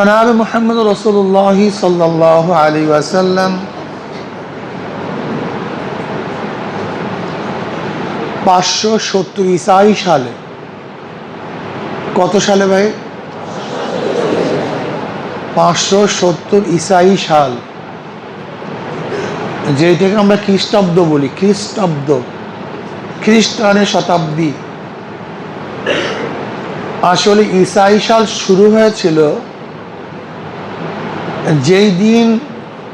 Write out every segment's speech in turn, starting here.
জনাব মুহাম্মদ রাসূলুল্লাহ সাল্লাল্লাহু আলাইহি ওয়াসাল্লাম 570 ঈসাই সালে, কত সালে ভাই? 570 ঈসাই সাল, যেটাকে আমরা খ্রিস্টাব্দ বলি। খ্রিস্টাব্দ, খ্রিস্টানের শতাব্দী। আসলে ঈসাই সাল শুরু হয়েছিল যেই দিন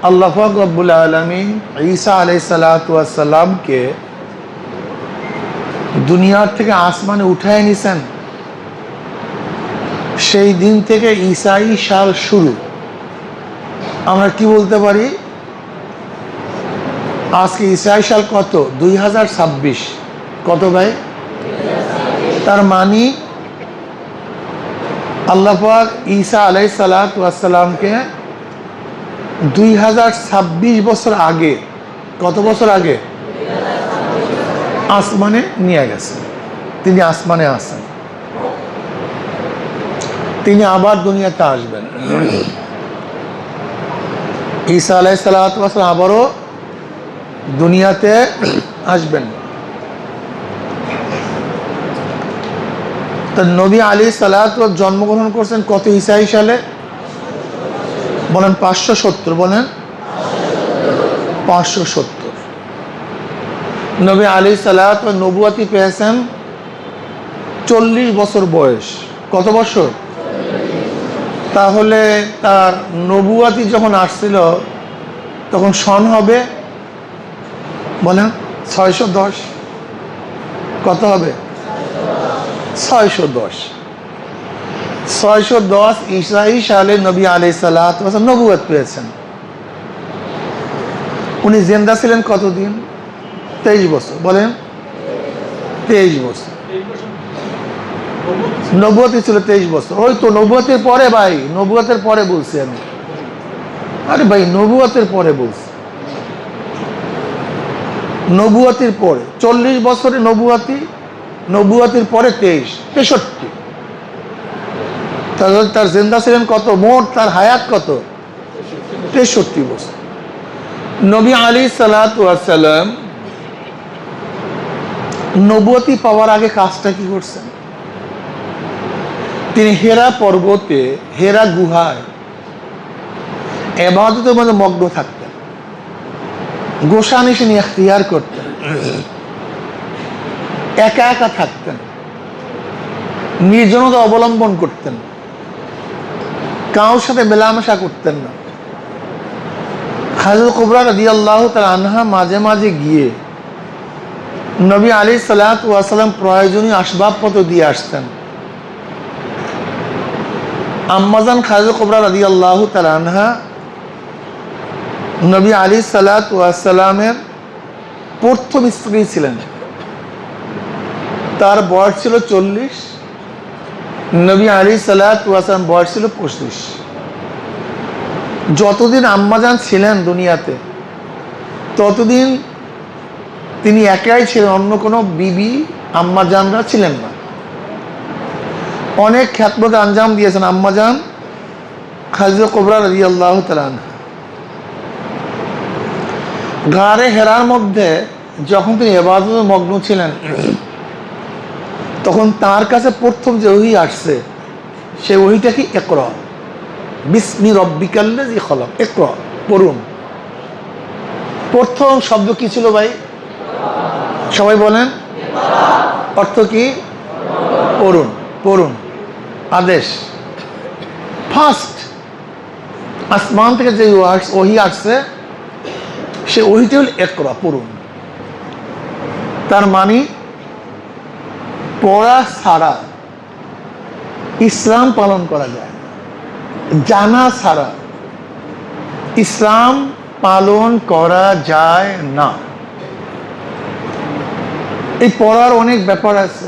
আল্লাহ পাক রব্বুল আলামিন ঈসা আলাইহিস সালাতু ওয়াস সালামকে দুনিয়ার থেকে আসমানে উঠায় নিছেন, সেই দিন থেকে ঈসাই সাল শুরু। আমরা কি বলতে পারি, আজকে ঈসাই সাল কত? 2026। কত ভাই? তার মানে আল্লাহ পাক ঈসা আলাইহিস সালাতু ওয়াস সালামকে 2026 বছর আগে, কত বছর আগে? আসমানে নিয়ে গেছে। তিনি আসমানে আছেন, তিনি আবার দুনিয়াতে আসবেন। ঈসা আলাইহিস সালাতু ওয়াস সালাম আবারও দুনিয়াতে আসবেন। তো নবী আলাইহিস সালাতু জন্মগ্রহণ করছেন কত ঈসাই সালে? বলেন 570, বলেন 570। নবী আলাইহিস সালাতু নবুয়তি পেয়েছেন 40 বছর বয়স। কত বছর? তাহলে তার নবুয়তি যখন আসছিল তখন সন হবে, বলেন 610। কত হবে? 610। 610 ঈসাই সালে নবী আলাইহিস সালাতু ওয়াস সালাম নবুয়ত পেয়েছেন। উনি জিন্দা ছিলেন কতদিন? 23 বছর। বলেন 23 বছর। নবুয়তি ছিল 23 বছর। ওই তো নবুয়তের পরে ভাই, নবুয়তের পরে বলছি আমি। আরে ভাই, নবুয়তের পরে বলছি, নবুয়তির পরে 40 বছরে নবুয়তি, নবুয়তির পরে 63। তার জিন্দা ছিলেন কত? মোট তার হায়াত কত? 63 বছর। নবী আলাইহিস সালাতু ওয়াস সালাম নবুয়তি পাওয়ার আগে কাজটা কি করছেন? তিনি হেরা পর্বতে, হেরা গুহায় ইবাদতের মধ্যে মগ্ন থাকতেন, গোসানিসে নিয়ে ইখতিয়ার করতেন, একা একা থাকতেন, নির্জনতা অবলম্বন করতেন, কারোর সাথে মেলামেশা করতেন না। হাজরত কুবরা রাদিয়াল্লাহু তাআলা আনহা মাঝে মাঝে গিয়ে নবী আলাইহিস সালাতু ওয়াস সালাম প্রয়োজনীয় আসবাবপত্র দিয়ে আসতেন। আম্মাজান হাজরত কুবরা রাদিয়াল্লাহু তাআলা আনহা নবী আলাইহিস সালাতু ওয়াস সালামের প্রথম স্ত্রী ছিলেন। তার বয়স ছিল 40, নবী আলাইহিস সালাতু ওয়াস সালাম বয়স ছিল 25। যতদিন আম্মাজান ছিলেন দুনিয়াতে ততদিন তিনি একাই ছিলেন, অন্য কোনো বিবি আম্মাজানরা ছিলেন না। অনেক খ্যাতমতে আঞ্জাম দিয়েছেন আম্মাজান খাদিজা কুবরা রাদিয়াল্লাহু তাআলা আনহা। গারে হেরার মধ্যে যখন তিনি ইবাদতে মগ্ন ছিলেন তখন তার কাছে প্রথম যে ওহী আসছে সেই ওহীটা কি? ইকরা বিসমি রব্বিকাল্লাযী খলাক। ইকরা, পড়ুন। প্রথম শব্দ কি ছিল ভাই? সবাই বলেন। অর্থ কি? পড়ুন, পড়ুন, আদেশ। ফার্স্ট আসমান থেকে যে ওহী আসছে সে ওহীটা হল ইকরা, পড়ুন। তার মানে পড়া ছাড়া ইসলাম পালন করা যায় না, জানা ছাড়া ইসলাম পালন করা যায় না। এই পড়ার অনেক ব্যাপার আছে,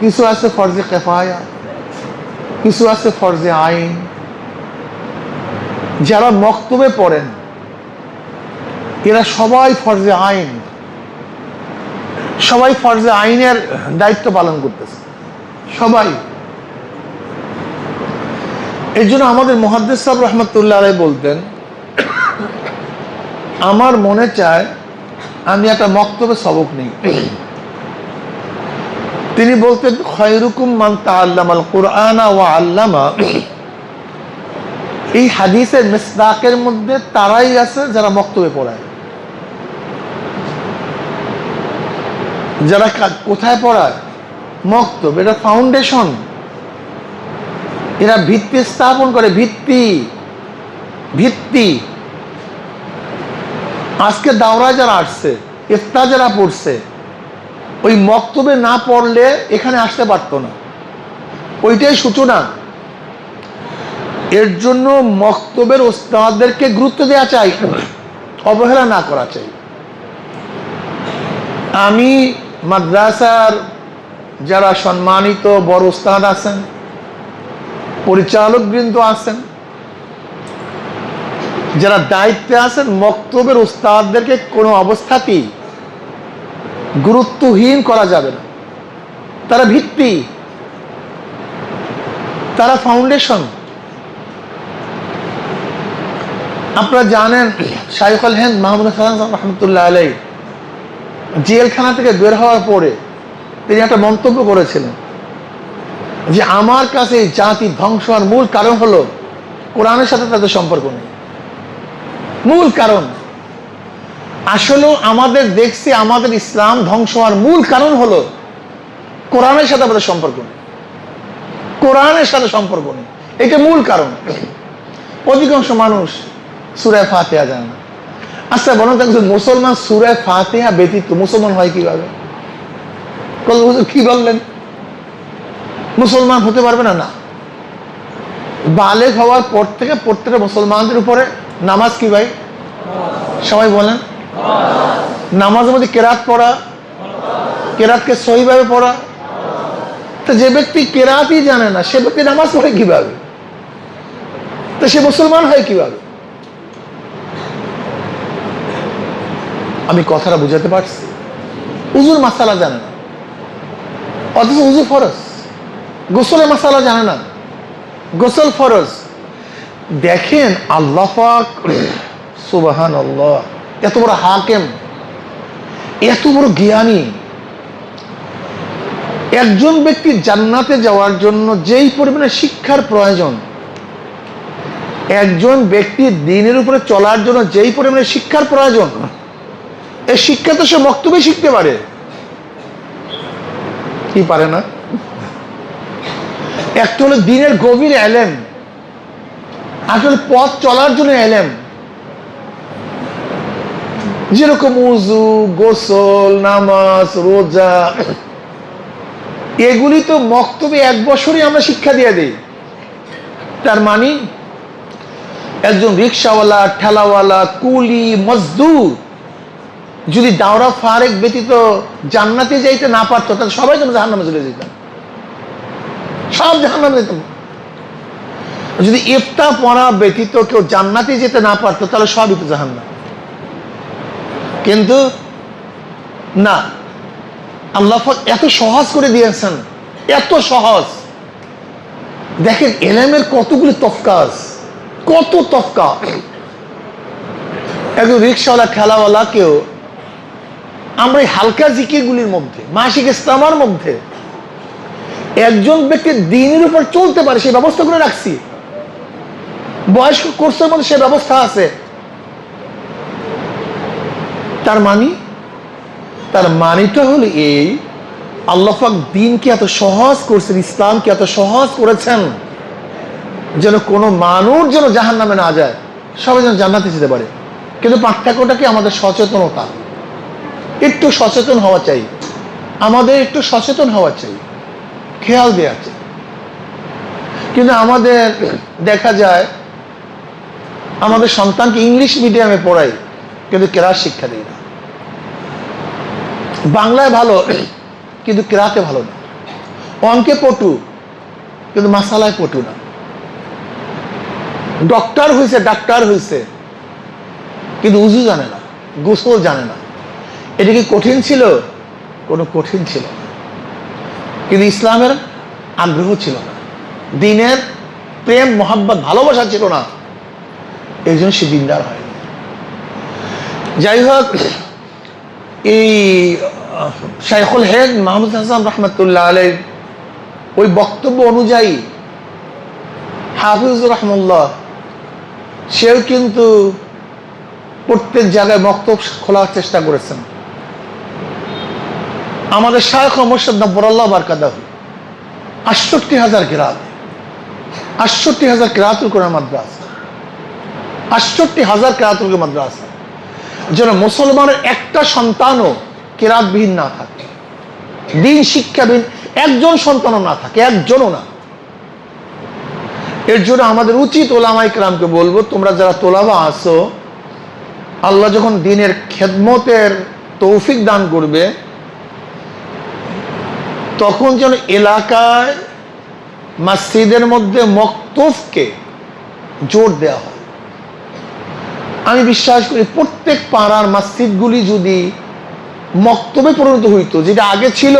কিছু আছে ফরজে কিফায়া, কিছু আছে ফরজে আইন। যারা মক্তবে পড়েন এরা সবাই ফরজে আইন, সবাই ফরজে আইনের দায়িত্ব পালন করতেছে, সবাই। এর জন্য আমাদের মুহাদ্দিস সাহেব রহমতুল্লাহ আলাইহি বলতেন, আমার মনে চায় আমি একটা মক্তবে সবক নেই। তিনি বলতেন, খায়রুকুম মান তাআল্লামাল কুরআনা ওয়া আল্লামা। এই হাদিসের মিসদাকের মধ্যে তারাই আছে যারা মক্তবে পড়ায়। যারা কোথায় পড়ায়? মক্তব। এটা ফাউন্ডেশন, এরা ভিত্তি স্থাপন করে। ভিত্তি। আজকে দাওরা যারা আসছে, ইফতার যারা পড়ছে, ওই মক্তবে না পড়লে এখানে আসতে পারতো না। ওইটাই সূচনা। এর জন্য মক্তবের ওস্তাদদেরকে গুরুত্ব দেওয়া চাই, অবহেলা না করা চাই। আমি মাদ্রাসার যারা সম্মানিত বড় ওস্তাদ আছেন, পরিচালকবৃন্দ আছেন, যারা দায়িত্বে আছেন, মক্তবের ওস্তাদদেরকে কোনো অবস্থাতেই গুরুত্বহীন করা যাবে না। তারা ভিত্তি, তারা ফাউন্ডেশন। আপনারা জানেন শাইখুল হিন্দ মাহমুদ হাসান রহমতুল্লাহ আলাইহি জেলখানা থেকে বের হওয়ার পরে তিনি একটা মন্তব্য করেছিলেন যে আমার কাছে এই জাতি ধ্বংস হওয়ার মূল কারণ হলো কোরআনের সাথে তাদের সম্পর্ক নেই। মূল কারণ আসলে আমাদের দেখছি আমাদের ইসলাম ধ্বংস হওয়ার মূল কারণ হলো কোরআনের সাথে আমাদের সম্পর্ক নেই। কোরআনের সাথে সম্পর্ক নেই, এটা মূল কারণ। অধিকাংশ মানুষ সূরা ফাতিহা জানে না। আচ্ছা বলুন তো, একজন মুসলমান সূরা ফাতিহা ব্যতীত মুসলমান হয় কিভাবে? কি বললেন? মুসলমান হতে পারবে না? না। বালেগ হওয়ার পর থেকে প্রত্যেকটা মুসলমানদের উপরে নামাজ কি ভাই? সবাই বলেন। নামাজের মধ্যে কেরাত পড়া, কেরাতকে সহিভাবে পড়া। তো যে ব্যক্তি কেরাতই জানে না, সে ব্যক্তি নামাজ পড়ে কিভাবে? তো সে মুসলমান হয় কিভাবে? আমি কথাটা বুঝাতে পারছি? উজুর মাসালা জানে না, অথচ উজু ফরজ। গোসলের মাসালা জানে না, গোসল ফরজ। দেখেন আল্লাহ পাক সুবহানাল্লাহ, এত বড় হাকিম, এত বড় জ্ঞানী। একজন ব্যক্তি জান্নাতে যাওয়ার জন্য যেই পরিমাণে শিক্ষার প্রয়োজন, একজন ব্যক্তির দ্বীনের উপরে চলার জন্য যেই পরিমাণে শিক্ষার প্রয়োজন, এই শিক্ষা তো সে মক্তবে শিখতে পারে। কি পারে না? একটা হলো দ্বীনের গভীর ইলম, আসলে পথ চলার জন্য ইলম, যেরকম উযু, গোসল, নামাজ, রোজা, এগুলি তো মক্তবে 1 বছরই আমরা শিক্ষা দিয়ে দিই। তার মানে একজন রিক্সাওয়ালা, ঠেলাওয়ালা, কুলি, মজদুর যদি দাওরা ফারেক ব্যতীত জান্নাতে যাইতে না পারতো, তাহলে সবাই যেন জাহান্নামে চলে যেতাম, সব জাহান্নামে যেতাম। যদি ইফতা পড়া ব্যতীত কেউ জান্নাতে যেতে না পারতো, তাহলে সবই তো জাহান্নাম। কিন্তু না, আল্লাহ এত সহজ করে দিয়েছেন, এত সহজ। দেখেন ইলমের কতগুলি তফকাজ, কত তফকা। একজন রিক্সাওয়ালা, ঠেলাওয়ালা কেউ আমরা এই হালকা জিকিরগুলির মধ্যে, মাসিক ইস্তেমার মধ্যে একজন ব্যক্তি দ্বীনের উপর চলতে পারে সেই ব্যবস্থা করে রাখছি। বয়স্ক কোর্সের মধ্যে সে ব্যবস্থা আছে। তার মানিটা হলো এই, আল্লাহ পাক দ্বীনকে এত সহজ করছেন, ইসলামকে এত সহজ করেছেন যেন কোনো মানুষ যেন জাহান্নামে না যায়, সবাই যেন জান্নাতে যেতে পারে। কিন্তু পার্থক্যটা কি? আমাদের সচেতনতা। একটু সচেতন হওয়া চাই, আমাদের একটু সচেতন হওয়া চাই, খেয়াল দেওয়া চাই। কিন্তু আমাদের দেখা যায় আমাদের সন্তানকে ইংলিশ মিডিয়ামে পড়াই, কিন্তু কেরাত শিক্ষা দেয় না। বাংলায় ভালো কিন্তু কেরাতে ভালো না, অঙ্কে পটু কিন্তু মাসালায় পটু না। ডাক্তার হয়েছে কিন্তু উজু জানে না, গোসল জানে না। এটা কি কঠিন ছিল? কোনো কঠিন ছিল না। কিন্তু ইসলামের আগ্রহ ছিল না, দ্বীনের প্রেম মোহাব্বত ভালোবাসা ছিল না, এই জন্য সে দিনদার হয়নি। যাই হোক, এই শাইখুল হিন্দ মাহমুদ হাসান রহমতুল্লাহ আলাইহি ওই বক্তব্য অনুযায়ী হাফিজুর রহমুল্লাহ সেও কিন্তু প্রত্যেক জায়গায় বক্তব্য খোলার চেষ্টা করেছেন। আমাদের শায়খ মুর্শিদ নব্বরুল্লাহ বারকাতাহু ৬৮,০০০ কিরাত, ৬৮,০০০ কিরাতুল কোরআন মাদ্রাসা, ৬৮,০০০ কিরাতুল মাদ্রাসা, যেন মুসলমানের একটা সন্তানও কিরাতবিহীন না থাকে, দিন শিক্ষাবিহীন একজন সন্তানও না থাকে, একজনও না। এর জন্য আমাদের উচিত ওলামায়ে কেরামকে বলবো, তোমরা যারা তোলাবা আছো, আল্লাহ যখন দ্বীনের খেদমতের তৌফিক দান করবে, তখন যেন এলাকায় মসজিদের মধ্যে মক্তবকে জোর দেওয়া হয়। আমি বিশ্বাস করি প্রত্যেক পাড়ার মসজিদগুলি যদি মক্তবে পরিণত হইতো, যেটা আগে ছিল,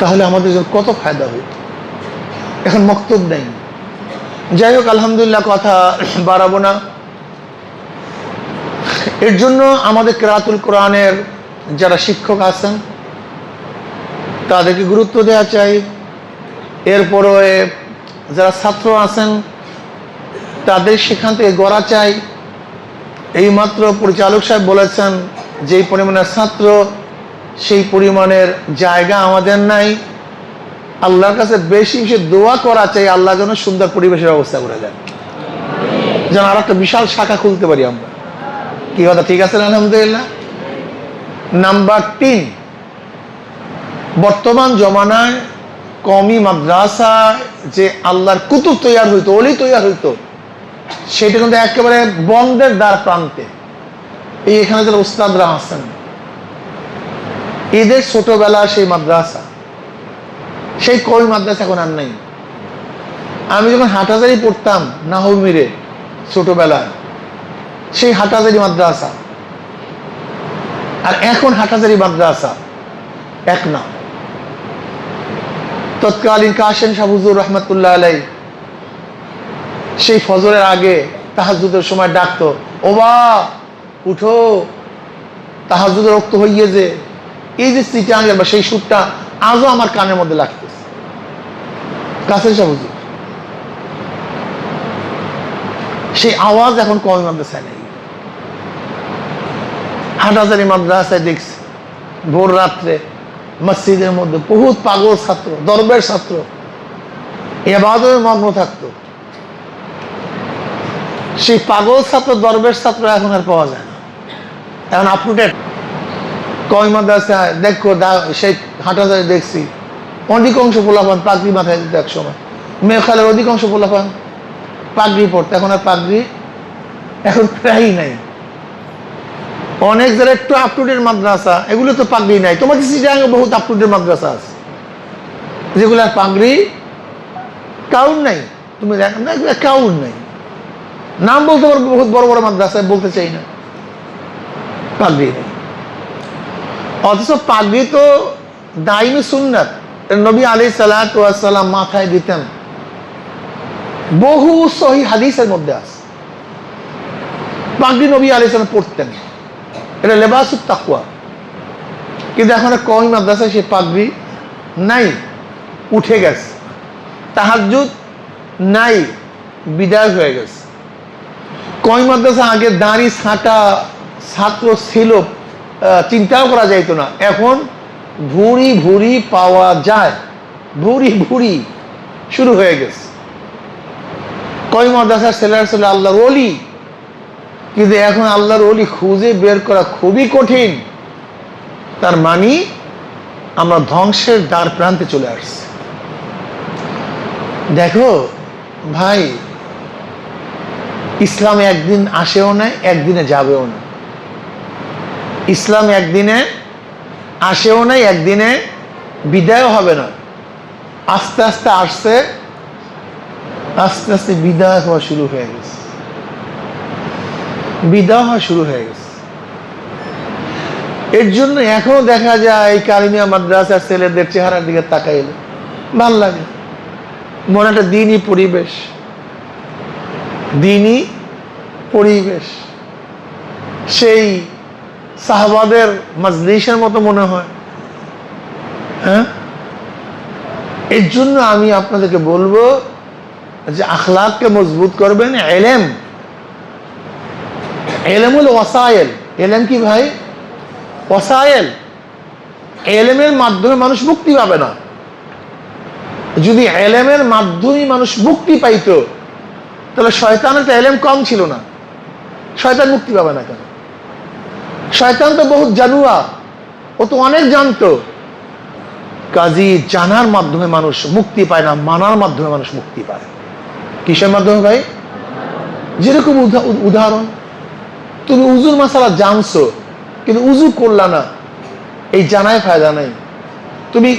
তাহলে আমাদের জন্য কত ফায়দা হইত। এখন মক্তব নেই। যাই হোক, আলহামদুলিল্লাহ, কথা বাড়াবো না। এর জন্য আমাদের কিরাতুল কোরআনের যারা শিক্ষক আছেন তাদেরকে গুরুত্ব দেওয়া চাই। এরপরে যারা ছাত্র আছেন তাদের সেখান থেকে গড়া চাই। এইমাত্র পরিচালক সাহেব বলেছেন যেই পরিমাণের ছাত্র সেই পরিমাণের জায়গা আমাদের নাই। আল্লাহর কাছে বেশি বেশি দোয়া করা চাই, আল্লাহ যেন সুন্দর পরিবেশের ব্যবস্থা করে দেন, যেন আর একটা বিশাল শাখা খুলতে পারি আমরা। কি কথা ঠিক আছে? আলহামদুলিল্লাহ। নাম্বার ৩, বর্তমান জমানায় কওমি মাদ্রাসায় যে আল্লাহর কুতুব তৈয়ার হইতো, অলি তৈয়ার হইতো, সেটা কিন্তু একেবারে বন্ধের দ্বার প্রান্তে। এই এখানে যারা উস্তাদরা আছেন, এদের ছোটবেলা সেই মাদ্রাসা, সেই কওমি মাদ্রাসা এখন আর নাই। আমি যখন হাটহাজারী পড়তাম নাহমিরে ছোটবেলায়, সেই হাটহাজারী মাদ্রাসা আর এখন হাটহাজারী মাদ্রাসা এক না। তৎকালীন কাশেম শাহ হুজুর রহমতুল্লাহ আলাইহি সেই ফজরের আগে তাহাজ্জুদের সময় ডাকতো, ও বা উঠো, তাহাজ্জুদের রক্ত হইয়ে যে এই যে চিটাঙ্গের বা সেই সুরটা আজও আমার কানের মধ্যে লাগতেছে। কাশেম শাহ হুজুর সেই আওয়াজ এখন কওমি মাদ্রাসায় নেই। হাটহাজারী মাদ্রাসায় দেখছি ভোর রাত্রে মসজিদের মধ্যে বহুত পাগল ছাত্র, দরবেশ ছাত্র ইবাদতে মগ্ন থাকতো। সেই পাগল ছাত্র, দরবেশ ছাত্র এখন আর পাওয়া যায় না। এখন আপটুডেট কওমি মাদ্রাসায় দেখো, সেই হাটহাজারী দেখছি অধিকাংশ পোলাপান পাগড়ি মাথায় দিত। এক সময় মেয়েখালের অধিকাংশ পোলাপান পাগড়ি পড়তো, এখন আর পাগড়ি এখন প্রায়ই নাই। অনেক যারা একটু আপটুডেট মাদ্রাসা, এগুলো তো পাগড়ি নাই। তোমাদের চিটাগাঙ্গে বহুত আপটুডেট মাদ্রাসা আছে যেগুলো আর পাগড়ি কাউন নাই। তুমি দেখো না, এগুলো কাউন নাই। নাম বলতে পারবো বহুত বড় বড় মাদ্রাসায়, বলতে চাই না, পাগড়ি নেই। অথচ পাগড়ি তো দাইমি সুন্নাত, নবী আলাইহিস সালাতু ওয়াস সালাম মাথায় দিতেন, বহু সহিহ হাদিসের মধ্যে আছে পাগড়ি নবী আলাইহিস সালাম পড়তেন। এটা লেবাসুত তাকওয়া। কিন্তু এখন কওমি মাদ্রাসায় সে পাগড়ি নাই, উঠে গেছে। তাহাজ্জুদ নাই, বিদায় হয়ে গেছে। কওমি মাদ্রাসা আগে দাঁড়ি ছাঁটা ছাত্র ছিল, চিন্তাও করা যাইতো না। এখন ভুঁড়ি ভুঁড়ি পাওয়া যায়, ভুঁড়ি ভুঁড়ি শুরু হয়ে গেছে। কওমি মাদ্রাসার ছেলেরা ছিল আল্লাহর ওলি, কিন্তু এখন আল্লাহর ওলি খুঁজে বের করা খুবই কঠিন। তার মানে আমরা ধ্বংসের দ্বার প্রান্তে চলে আসছি। দেখো ভাই, ইসলাম একদিন আসেও না, একদিনে যাবেও না। ইসলাম একদিনে আসেও না, একদিনে বিদায়ও হবে না। আস্তে আস্তে আসছে, আস্তে আস্তে বিদায় হওয়া শুরু হয়ে গেছে, বিদায় হওয়া শুরু হয়ে গেছে। এর জন্য এখনো দেখা যায় কারিমিয়া মাদ্রাসার ছেলেদের চেহারার দিকে তাকাইলে ভাল লাগে। মনে একটা দিনই পরিবেশ, দিনই পরিবেশ সেই সাহাবাদের মাজলিসের মতো মনে হয়। হ্যাঁ, এর জন্য আমি আপনাদেরকে বলবো যে আখলাককে মজবুত করবেন। এলেম, এলেমুল ওয়াসায়েল। এলেম কি ভাই? ওয়াসায়েল। এলেমের মাধ্যমে মানুষ মুক্তি পাবে না। যদি এলেমের মাধ্যমে মানুষ মুক্তি পাইতো তাহলে শয়তানের তো এলেম কম ছিল না, শয়তান মুক্তি পাবে না কেন? শয়তান তো বহুত জানুয়া, ও তো অনেক জানতো। কাজী জানার মাধ্যমে মানুষ মুক্তি পায় না, মানার মাধ্যমে মানুষ মুক্তি পায়। কিসের মাধ্যমে ভাই? যেরকম উদাহরণ, তুমি উজুর মাসালা জানছো কিন্তু উজু করলা না, এই জানায় ফায়দা নাই। তুমি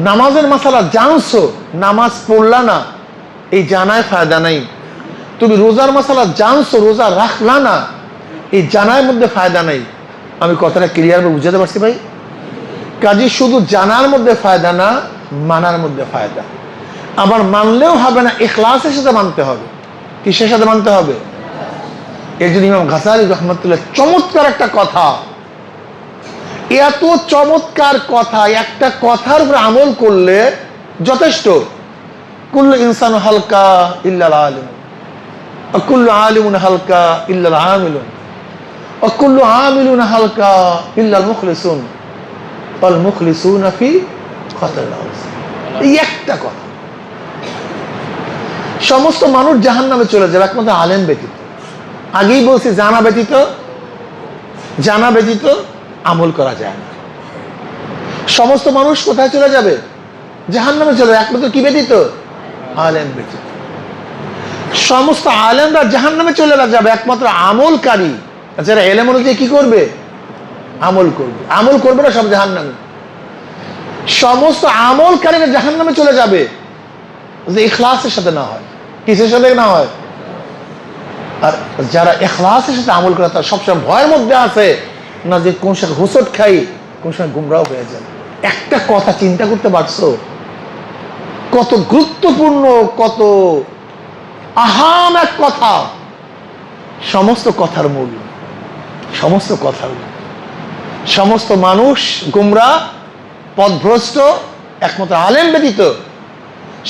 নামাজের মাসালা জানছো, নামাজ পড়লা না, এই জানায় ফায়দা নাই। তুমি রোজার মাসালা জানছো, রোজা রাখলা না, এই জানার মধ্যে ফায়দা নাই। আমি কথাটা ক্লিয়ার বুঝাতে পারছি ভাই? কাজে শুধু জানার মধ্যে ফায়দা না, মানার মধ্যে ফায়দা। আবার মানলেও হবে না, ইখলাসের সাথে মানতে হবে। কিসের সাথে মানতে হবে? এর জন্য ইমাম গাসালি রহমতুল্লাহ চমৎকার একটা কথা, এত চমৎকার কথা, একটা কথার উপর আমল করলে যথেষ্ট। কুল্লু ইনসান হালকা ইল্লাল আলিম, কুল্লু আলিমুন হালকা ইল্লাল আমিলুন, কুল্লু আমিলুন হালকা ইল্লাল মুখলিসুন, ওয়াল মুখলিসুনা ফি খাতারিল আযীম। এই একটা কথা, সমস্ত মানুষ জাহান্নামে চলে যাবে একমাত্র আলেম ব্যতীত। আগেই বলছি, জানা ব্যতীত আমল করা যায় না। সমস্ত মানুষ কোথায় চলে যাবে? জাহান্নামে চলে যাবে একমাত্র কি ব্যতীত? আলেম ব্যতীত। সমস্ত আলেমরা জাহান্নামে চলে যাবে একমাত্র আমলকারী যারা এলেম অনুযায়ী কি করবে? আমল করবে। আমল করবে না সব জাহান্নামে। সমস্ত আমলকারীরা জাহান্নামে চলে যাবে যে ইখলাসের সাথে না হয়। কিসের সাথে না হয়? আর যারা ইখলাসের সাথে আমল করে তারা সবসময় ভয়ের মধ্যে আছে না যে কোন সময় হোঁচট খাই, কোন সময় গুমরাহ হয়ে যায়। একটা কথা চিন্তা করতে পারছো? কত গুরুত্বপূর্ণ, কত আহাম এক কথা। সমস্ত কথার মূল, সমস্ত কথার মূল। সমস্ত মানুষ গুমরাহ, পথভ্রষ্ট একমাত্র আলেম ব্যতীত।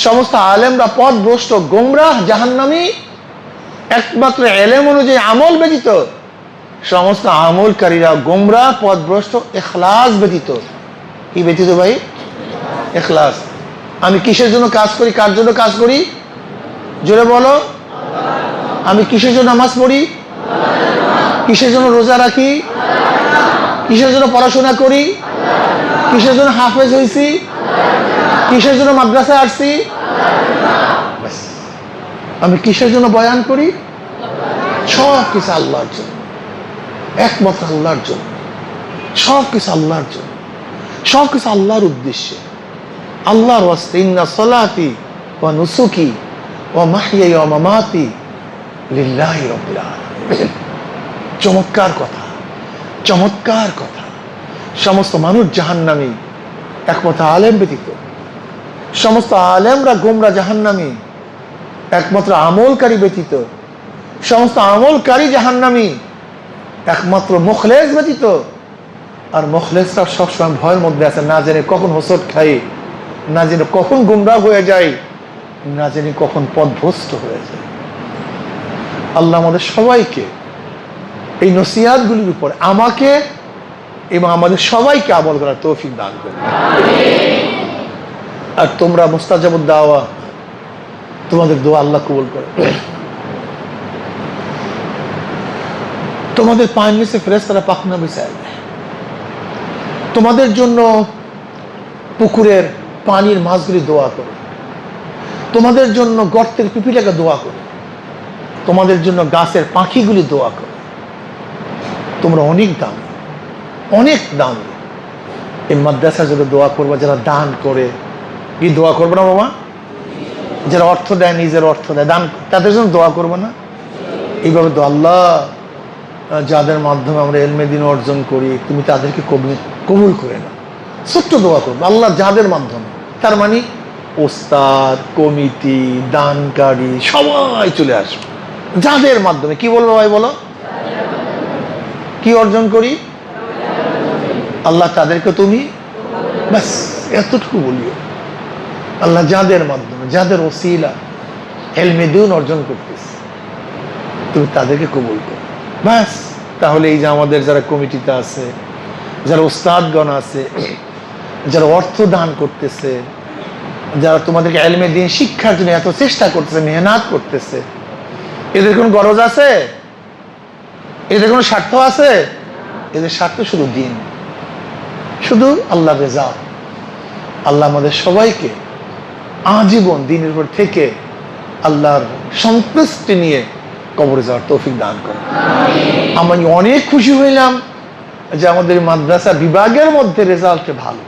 সমস্ত আলেমরা পথভ্রষ্ট, গুমরাহ, জাহান্নামী একমাত্র এলেম অনুযায়ী আমল ব্যতীত। সমস্ত আমলকারীরা গুমরাহ, পথভ্রষ্ট ইখলাস ব্যতীত। কি ব্যতীত ভাই? ইখলাস। আমি কিসের জন্য কাজ করি? কার জন্য কাজ করি? জোরে বলো। আমি কিসের জন্য নামাজ পড়ি? কিসের জন্য রোজা রাখি? কিসের জন্য পড়াশোনা করি? কিসের জন্য হাফেজ হয়েছি? কিসের জন্য মাদ্রাসায় আসছি? আমি কিসের জন্য বয়ান করি? সব কিছু আল্লাহর জন্য, একমাত্র আল্লাহর জন্য। সব কিছু আল্লাহর জন্য, সব কিছু আল্লাহর উদ্দেশ্যে, আল্লাহর ওয়াস্তে। ইন্না সলাতি ওয়া নুসুকি ওয়া মাহইয়ায়া ওয়া মামাতি লিল্লাহি রাব্বিল আলামিন। চমৎকার কথা, চমৎকার কথা। সমস্ত মানুষ জাহান্নামী একমাত্র আলেম ব্যতীত। সমস্ত আলেমরা গুমরাহ, জাহান্নামী একমাত্র আমলকারী ব্যতীত। সমস্ত আমলকারী জাহান্নামী একমাত্র মুখলেস ব্যতীত। আর মুখলেসরা সবসময় ভয়ের মধ্যে আছে, না জেনে কখন হোঁচট খাই, না জেনে কখন গুমরাহ হয়ে যায়, না জেনে কখন পথভ্রষ্ট হয়ে যায়। আল্লাহ আমাদের সবাইকে এই নসিহাতগুলির উপর, আমাকে এবং আমাদের সবাইকে আমল করার তৌফিক দান করুন। আর তোমরা মুস্তাজাবুদ দাওয়া, তোমাদের দোয়া আল্লাহ কবুল করে। তোমাদের পায়ের নিচে ফেরেশতারা পাখনা বিছায় দেয়। তোমাদের জন্য পুকুরের পানির মাছগুলি দোয়া করে, তোমাদের জন্য গর্তের পিপিটাকে দোয়া করে, তোমাদের জন্য গাছের পাখিগুলি দোয়া করে। তোমরা অনেক দামি, অনেক দামি। এই মাদ্রাসার জন্য দোয়া করবা, যারা দান করে। কি দোয়া করবো না বাবা? যারা অর্থ দেয়, নিজের অর্থ দেয়, দান, তাদের জন্য দোয়া করবো না? এইভাবে তো আল্লাহ, যাদের মাধ্যমে আমরা ইলমে দ্বীন অর্জন করি, তুমি তাদেরকে কবুল করে নাও। ছোট্ট দোয়া করবো, আল্লাহ যাদের মাধ্যমে। তার মানে ওস্তাদ, কমিটি, দানকারী সবাই চলে আসবে। যাদের মাধ্যমে কি বলবো ভাই বলো, কি অর্জন করি? আল্লাহ তাদেরকে তুমি ব্যাস এতটুকু বলিও। আল্লাহ যাদের মাধ্যমে, যাদের ওসিলা ইলমে দীন অর্জন করতেছে, তুমি তাদেরকে কবুল করো ব্যাস। তাহলে এই যে আমাদের যারা কমিটিতে আছে, যারা ওস্তাদগণ আছে, যারা অর্থ দান করতেছে, যারা তোমাদেরকে ইলমে দীন শিক্ষার জন্য এত চেষ্টা করতেছে, মেহনত করতেছে, এদের কোনো গরজ আছে? এদের কোনো স্বার্থ আছে? এদের স্বার্থ শুধু দিন, শুধু আল্লাহ রেজা। আল্লাহ আমাদের সবাইকে আজীবন দিনের উপর থেকে আল্লাহর সন্তুষ্টি নিয়ে কবরে যাওয়ার তৌফিক দান করে। আমি অনেক খুশি হইলাম যে আমাদের মাদ্রাসা বিভাগের মধ্যে রেজাল্টে ভালো,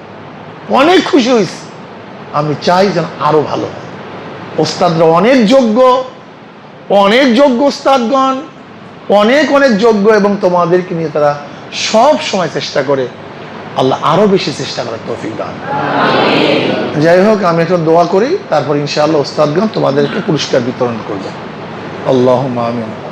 অনেক খুশি হয়েছি। আমি চাই যেন আরো ভালো হয়। ওস্তাদরা অনেক যোগ্য, অনেক যোগ্য ওস্তাদগণ, অনেক অনেক যোগ্য, এবং তোমাদেরকে নিয়ে তারা সব সময় চেষ্টা করে। আল্লাহ আরো বেশি চেষ্টা করার তৌফিক দান। যাই হোক, আমি এখন দোয়া করি, তারপর ইনশাআল্লাহ ওস্তাদগণ তোমাদেরকে পুরস্কার বিতরণ করবে। আল্লাহুম্মা আমিন।